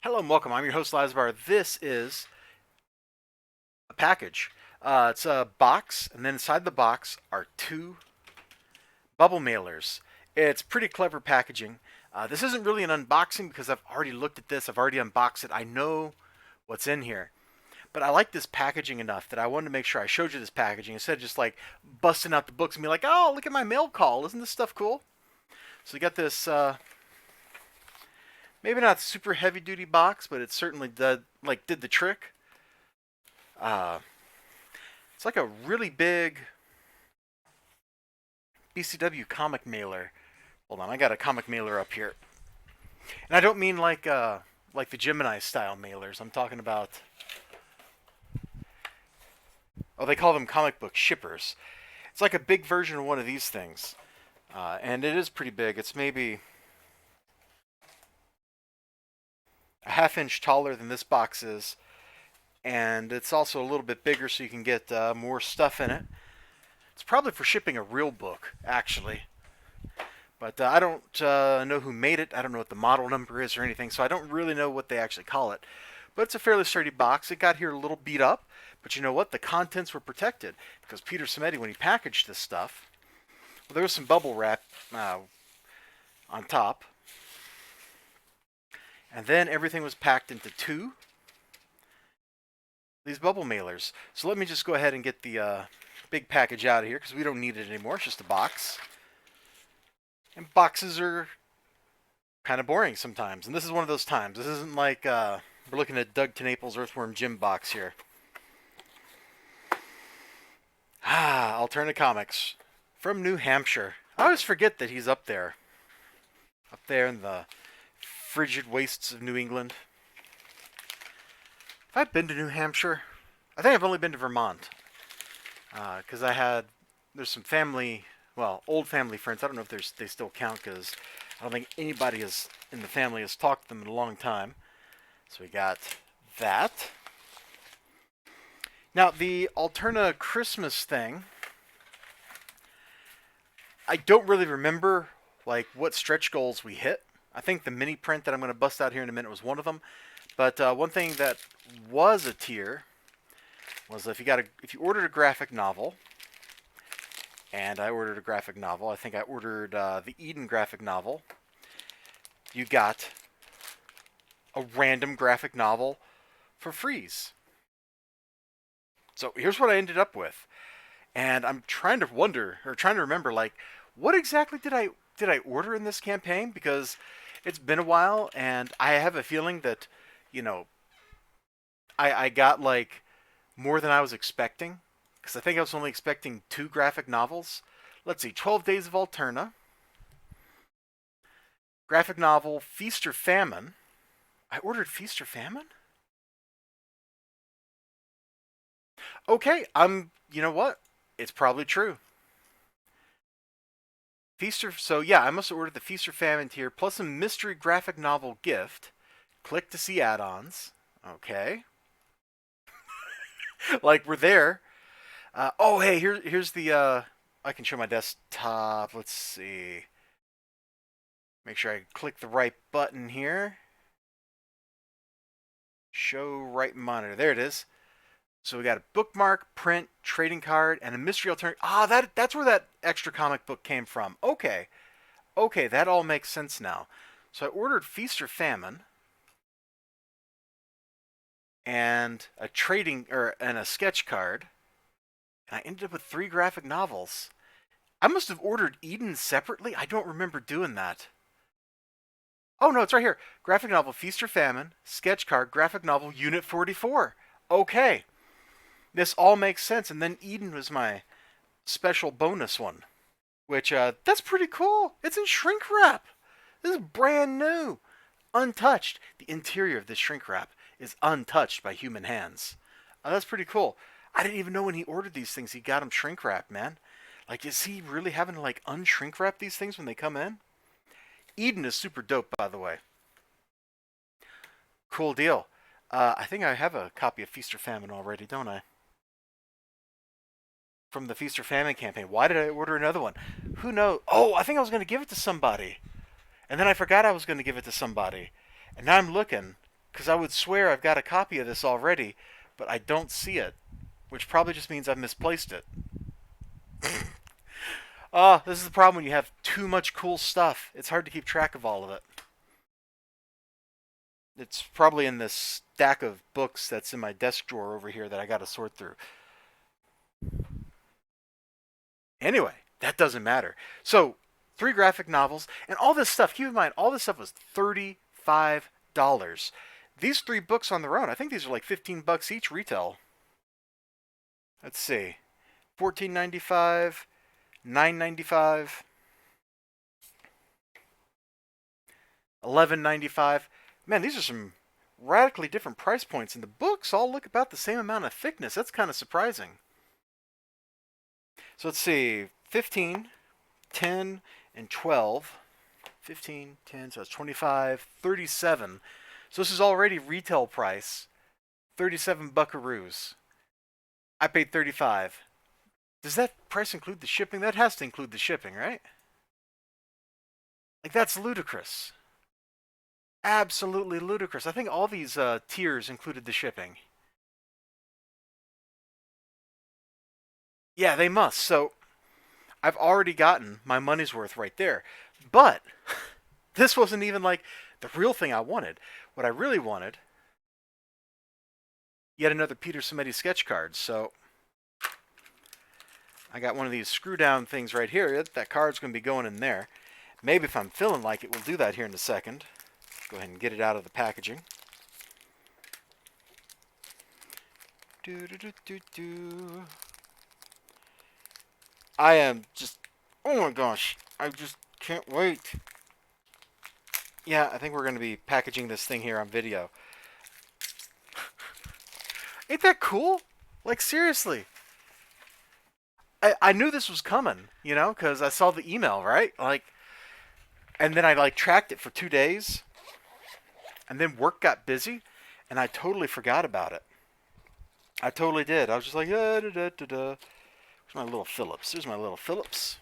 Hello and welcome. I'm your host, Elizibar. This is a package. It's a box, and then inside the box are two bubble mailers. It's pretty clever packaging. This isn't really an unboxing because I've already looked at this. I've already unboxed it. I know what's in here. But I like this packaging enough that I wanted to make sure I showed you this packaging instead of just like busting out the books and be like, oh, look at my mail call. Isn't this stuff cool? So you got this, maybe not super heavy duty box, but it certainly did the trick. Uh, It's like a really big BCW comic mailer. Hold on, I got a comic mailer up here, and I don't mean like the Gemini style mailers. I'm talking about, oh, they call them comic book shippers. It's like a big version of one of these things, and it is pretty big. It's maybe a half-inch taller than this box is, and it's also a little bit bigger, so you can get more stuff in it. It's probably for shipping a real book, actually. But I don't know who made it. I don't know what the model number is or anything, so I don't really know what they actually call it. But it's a fairly sturdy box. It got here a little beat up, but you know what? The contents were protected because Peter Simeti, when he packaged this stuff, well, there was some bubble wrap on top, and then everything was packed into these bubble mailers. So let me just go ahead and get the big package out of here because we don't need it anymore. It's just a box. And boxes are kind of boring sometimes. And this is one of those times. This isn't like we're looking at Doug TeNaples' Earthworm Jim box here. Alternative Comics from New Hampshire. I always forget that he's up there. Up there in the frigid wastes of New England. Have I been to New Hampshire? I think I've only been to Vermont. Because there's some family, well, old family friends. I don't know if they still count because I don't think anybody in the family has talked to them in a long time. So we got that. Now, the Alterna Christmas thing, I don't really remember like what stretch goals we hit. I think the mini print that I'm going to bust out here in a minute was one of them. But one thing that was a tier was if you ordered a graphic novel, and I ordered a graphic novel. I think I ordered the Eden graphic novel. You got a random graphic novel for freeze. So here's what I ended up with, and I'm trying to remember, like, what exactly did I order in this campaign? Because it's been a while, and I have a feeling that, you know, I got like more than I was expecting. Because I think I was only expecting 2 graphic novels. Let's see, 12 Days of Alterna. Graphic novel, Feast or Famine. I ordered Feast or Famine? Okay, you know what? It's probably true. So yeah, I must have ordered the Feast or Famine tier, plus a mystery graphic novel gift. Click to see add-ons. Okay. Like, we're there. Oh, hey, here's the, I can show my desktop. Let's see. Make sure I click the right button here. Show right monitor. There it is. So we got a bookmark, print, trading card, and a mystery alternative. That's where that extra comic book came from. Okay. Okay, that all makes sense now. So I ordered Feast or Famine. And and a sketch card. And I ended up with 3 graphic novels. I must have ordered Eden separately. I don't remember doing that. Oh, no, it's right here. Graphic novel, Feast or Famine, sketch card, graphic novel, Unit 44. Okay. This all makes sense. And then Eden was my special bonus one, which, that's pretty cool. It's in shrink wrap. This is brand new. Untouched. The interior of this shrink wrap is untouched by human hands. That's pretty cool. I didn't even know when he ordered these things he got them shrink wrapped, man. Like, is he really having to like unshrink wrap these things when they come in? Eden is super dope, by the way. Cool deal. I think I have a copy of Feast or Famine already, don't I? From the Feast or Famine campaign. Why did I order another one? Who knows? Oh, I think I was going to give it to somebody. And then I forgot I was going to give it to somebody. And now I'm looking. Because I would swear I've got a copy of this already, but I don't see it, which probably just means I've misplaced it. This is the problem when you have too much cool stuff. It's hard to keep track of all of it. It's probably in this stack of books that's in my desk drawer over here that I got to sort through. Anyway, that doesn't matter. So, 3 graphic novels and all this stuff. Keep in mind, all this stuff was $35. These 3 books on their own, I think these are like $15 each retail. Let's see, $14.95, $9.95, $11.95. Man, these are some radically different price points, and the books all look about the same amount of thickness. That's kind of surprising. So let's see, 15, 10, and 12. 15, 10, so that's 25, 37. So this is already retail price, 37 buckaroos. I paid 35. Does that price include the shipping? That has to include the shipping, right? Like, that's ludicrous. Absolutely ludicrous. I think all these tiers included the shipping. Yeah, they must. So I've already gotten my money's worth right there. But this wasn't even like the real thing I wanted. What I really wanted, yet another Peter Simeti sketch card. So I got one of these screw down things right here. That card's going to be going in there. Maybe if I'm feeling like it, we'll do that here in a second. Go ahead and get it out of the packaging. I am just, oh my gosh, I just can't wait. Yeah, I think we're going to be packaging this thing here on video. Ain't that cool? Like, seriously. I knew this was coming, you know, because I saw the email, right? Like, and then I, like, tracked it for 2 days. And then work got busy, and I totally forgot about it. I totally did. I was just like, da da da da. Where's my little Phillips? There's my little Phillips.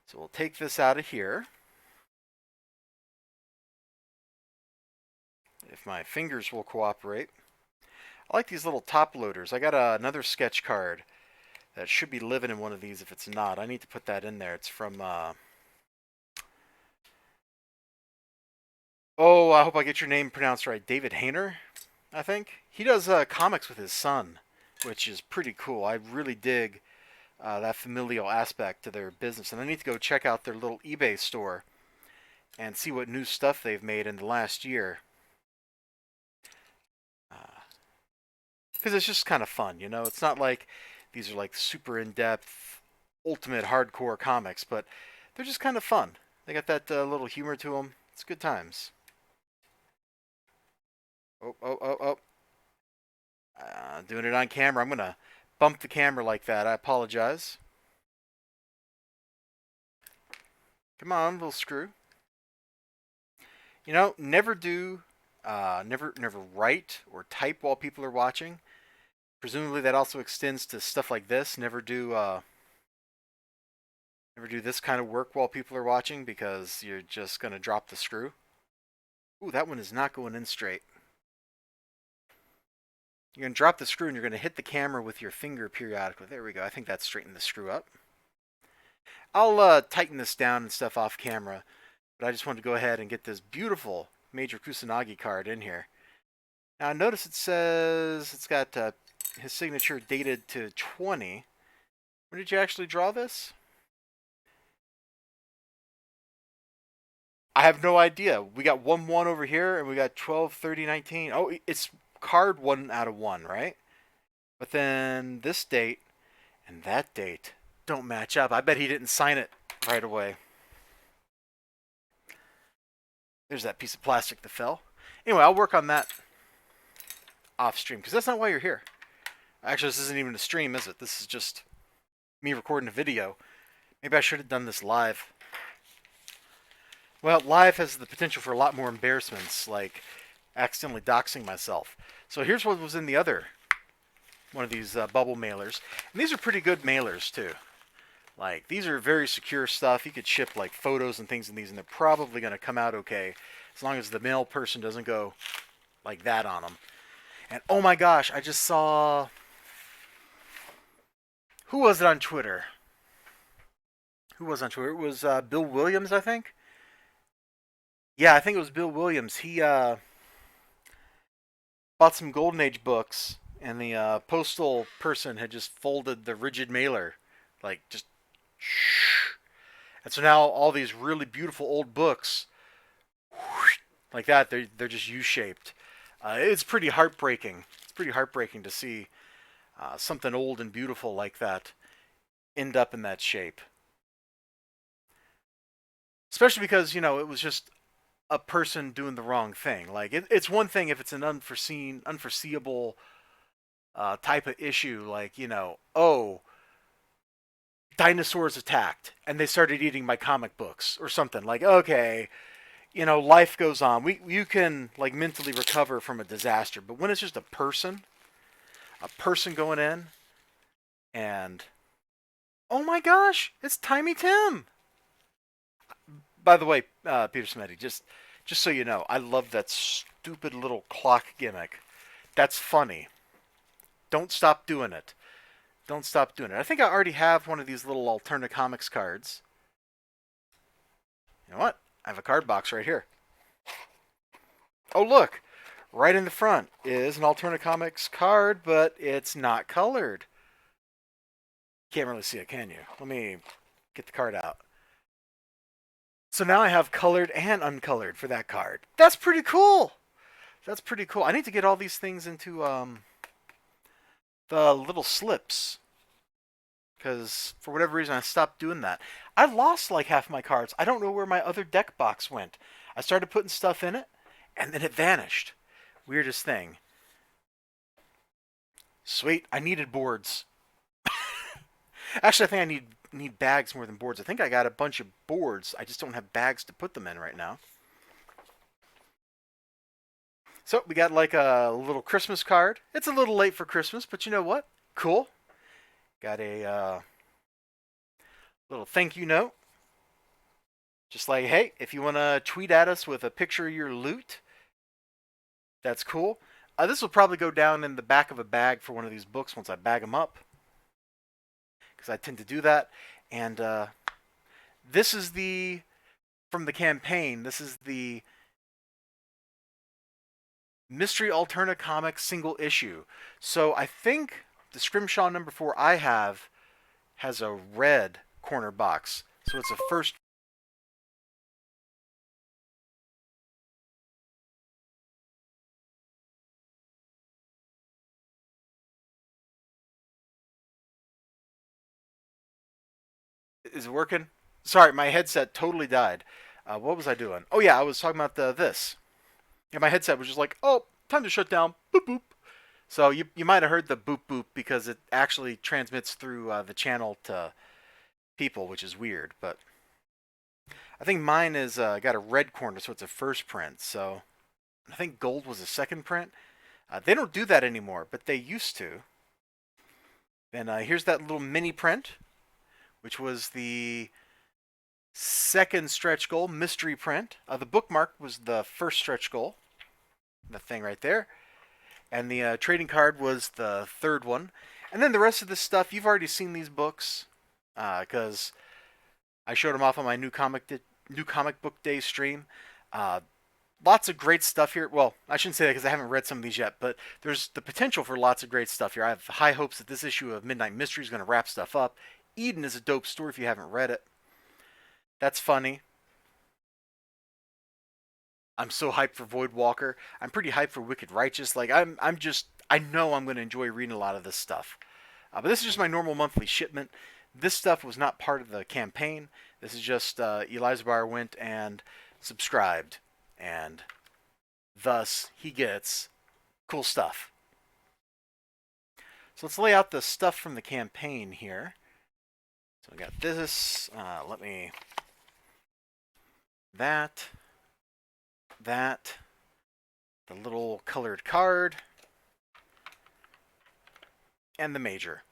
So we'll take this out of here. If my fingers will cooperate. I like these little top loaders. I got another sketch card that should be living in one of these if it's not. I need to put that in there. It's from... Oh, I hope I get your name pronounced right. David Hayner, I think. He does comics with his son, which is pretty cool. I really dig that familial aspect to their business. And I need to go check out their little eBay store and see what new stuff they've made in the last year. Because it's just kind of fun, you know? It's not like these are like super in-depth, ultimate hardcore comics, but they're just kind of fun. They got that little humor to them. It's good times. Oh. Doing it on camera. I'm going to bump the camera like that. I apologize. Come on, little screw. You know, never write or type while people are watching. Presumably that also extends to stuff like this. Never do this kind of work while people are watching because you're just going to drop the screw. Ooh, that one is not going in straight. You're going to drop the screw and you're going to hit the camera with your finger periodically. There we go. I think that's straightened the screw up. I'll tighten this down and stuff off camera, but I just wanted to go ahead and get this beautiful Major Kusanagi card in here. Now notice it says it's got his signature dated to 20. When did you actually draw this? I have no idea. We got 1-1 over here, and we got 12, 30, 19. Oh, it's card 1 out of 1, right? But then this date and that date don't match up. I bet he didn't sign it right away. There's that piece of plastic that fell. Anyway, I'll work on that off stream, because that's not why you're here. Actually, this isn't even a stream, is it? This is just me recording a video. Maybe I should have done this live. Well, live has the potential for a lot more embarrassments, like accidentally doxing myself. So here's what was in the other one of these bubble mailers. And these are pretty good mailers, too. Like, these are very secure stuff. You could ship, like, photos and things in these, and they're probably going to come out okay, as long as the mail person doesn't go like that on them. And, oh my gosh, I just saw... Who was it on Twitter? Who was on Twitter? It was Bill Williams, I think? Yeah, I think it was Bill Williams. He bought some Golden Age books, and the postal person had just folded the rigid mailer. Like, just... Shh. And so now all these really beautiful old books, like that, they're just U-shaped. It's pretty heartbreaking. It's pretty heartbreaking to see something old and beautiful like that end up in that shape. Especially because, it was just a person doing the wrong thing. Like, it's one thing if it's an unforeseeable type of issue, like, oh, dinosaurs attacked and they started eating my comic books or something. Like, okay, life goes on. You can, like, mentally recover from a disaster, but when it's just a person going in and, oh my gosh, it's Tiny Tim. By the way, Peter Smeti, just so you know, I love that stupid little clock gimmick. That's funny. Don't stop doing it. Don't stop doing it. I think I already have one of these little Alternacomics cards. You know what? I have a card box right here. Oh, look. Right in the front is an Alternacomics card, but it's not colored. Can't really see it, can you? Let me get the card out. So now I have colored and uncolored for that card. That's pretty cool. That's pretty cool. I need to get all these things into the little slips, because for whatever reason I stopped doing that. I lost like half my cards. I don't know where my other deck box went. I started putting stuff in it, and then it vanished. Weirdest thing. Sweet. I needed boards. Actually, I think I need bags more than boards. I think I got a bunch of boards. I just don't have bags to put them in right now. So we got like a little Christmas card. It's a little late for Christmas, but you know what? Cool. Got a little thank you note. Just like, hey, if you want to tweet at us with a picture of your loot, that's cool. This will probably go down in the back of a bag for one of these books once I bag them up, because I tend to do that. And this is from the campaign. This is the Mystery Alterna Comics single issue. So I think the Scrimshaw number 4 I have has a red corner box. So it's a first. Is it working? Sorry, my headset totally died. What was I doing? Oh yeah, I was talking about this. Yeah, my headset was just like, oh, time to shut down. Boop boop. So you might have heard the boop boop because it actually transmits through the channel to people, which is weird. But I think mine is got a red corner, so it's a first print. So I think gold was a second print. They don't do that anymore, but they used to. And here's that little mini print, which was the second stretch goal mystery print. The bookmark was the first stretch goal, the thing right there. And the trading card was the third one. And then the rest of this stuff, you've already seen these books, because I showed them off on my new comic book day stream. Lots of great stuff here. Well, I shouldn't say that because I haven't read some of these yet, but there's the potential for lots of great stuff here. I have high hopes that this issue of Midnight Mystery is going to wrap stuff up. Eden is a dope story if you haven't read it. That's funny. I'm so hyped for Voidwalker. I'm pretty hyped for Wicked Righteous. Like, I know I'm going to enjoy reading a lot of this stuff. But this is just my normal monthly shipment. This stuff was not part of the campaign. This is just Elizibar went and subscribed, and thus he gets cool stuff. So let's lay out the stuff from the campaign here. So we got this. That, the little colored card, and the major.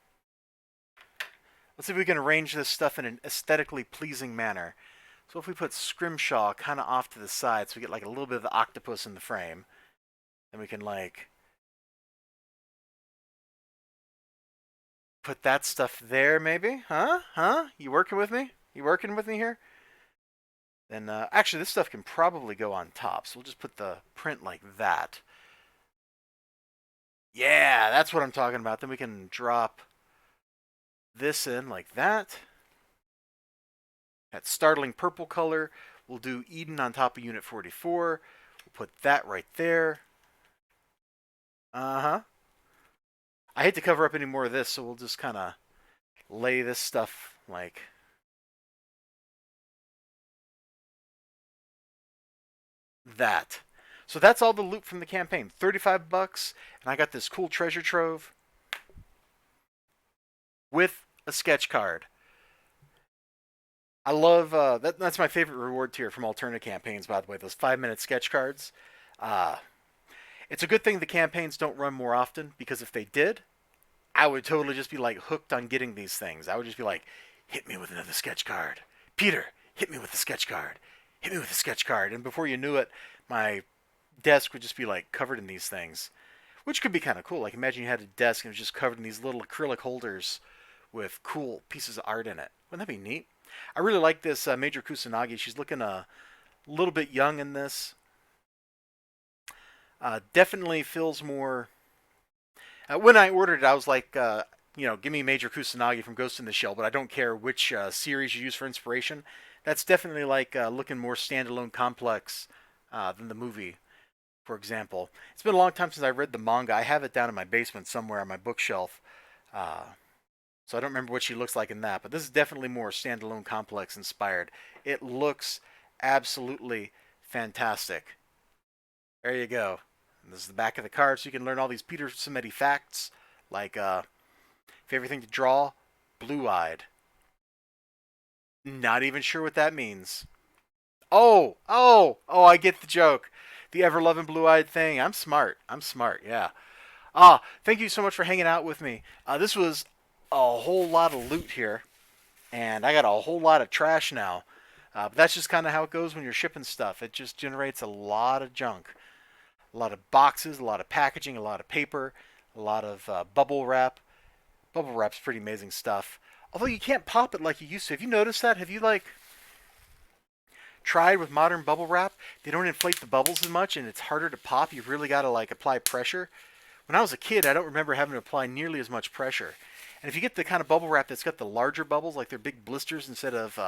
Let's see if we can arrange this stuff in an aesthetically pleasing manner. So if we put Scrimshaw kind of off to the side so we get like a little bit of the octopus in the frame, then we can like put that stuff there maybe? Huh? Huh? You working with me? You working with me here? Then actually this stuff can probably go on top. So we'll just put the print like that. Yeah, that's what I'm talking about. Then we can drop this in like that. That startling purple color. We'll do Eden on top of Unit 44. We'll put that right there. Uh-huh. I hate to cover up any more of this, so we'll just kind of lay this stuff like that. So that's all the loot from the campaign. 35 bucks, and I got this cool treasure trove with a sketch card. I love that's my favorite reward tier from alternate campaigns, by the way, those 5-minute sketch cards. Uh, it's a good thing the campaigns don't run more often, because if they did, I would totally just be like hooked on getting these things. I would just be like, hit me with another sketch card. Peter, hit me with a sketch card. Hit me with a sketch card. And before you knew it, my desk would just be like covered in these things, which could be kind of cool. Like imagine you had a desk and it was just covered in these little acrylic holders with cool pieces of art in it. Wouldn't that be neat? I really like this Major Kusanagi. She's looking a little bit young in this. Definitely feels more. When I ordered it, I was like, give me Major Kusanagi from Ghost in the Shell, but I don't care which series you use for inspiration. That's definitely like looking more standalone complex than the movie, for example. It's been a long time since I read the manga. I have it down in my basement somewhere on my bookshelf. So I don't remember what she looks like in that, but this is definitely more standalone complex inspired. It looks absolutely fantastic. There you go. And this is the back of the card, so you can learn all these Peter Simeti facts, like favorite thing to draw, blue-eyed. Not even sure what that means. Oh, I get the joke. The ever-loving blue-eyed thing. I'm smart. Yeah. Thank you so much for hanging out with me. This was a whole lot of loot here, and I got a whole lot of trash now. But that's just kind of how it goes when you're shipping stuff. It just generates a lot of junk. A lot of boxes, a lot of packaging, a lot of paper, a lot of bubble wrap. Bubble wrap's pretty amazing stuff. Although you can't pop it like you used to. Have you noticed that? Have you like tried with modern bubble wrap? They don't inflate the bubbles as much, and it's harder to pop. You've really got to like apply pressure. When I was a kid, I don't remember having to apply nearly as much pressure. And if you get the kind of bubble wrap that's got the larger bubbles, like they're big blisters instead of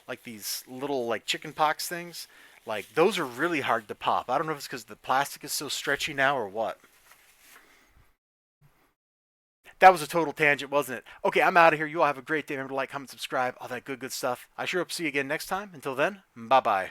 like these little like chicken pox things, like those are really hard to pop. I don't know if it's because the plastic is so stretchy now or what. That was a total tangent, wasn't it? Okay, I'm out of here. You all have a great day. Remember to like, comment, subscribe, all that good stuff. I sure hope to see you again next time. Until then, bye bye.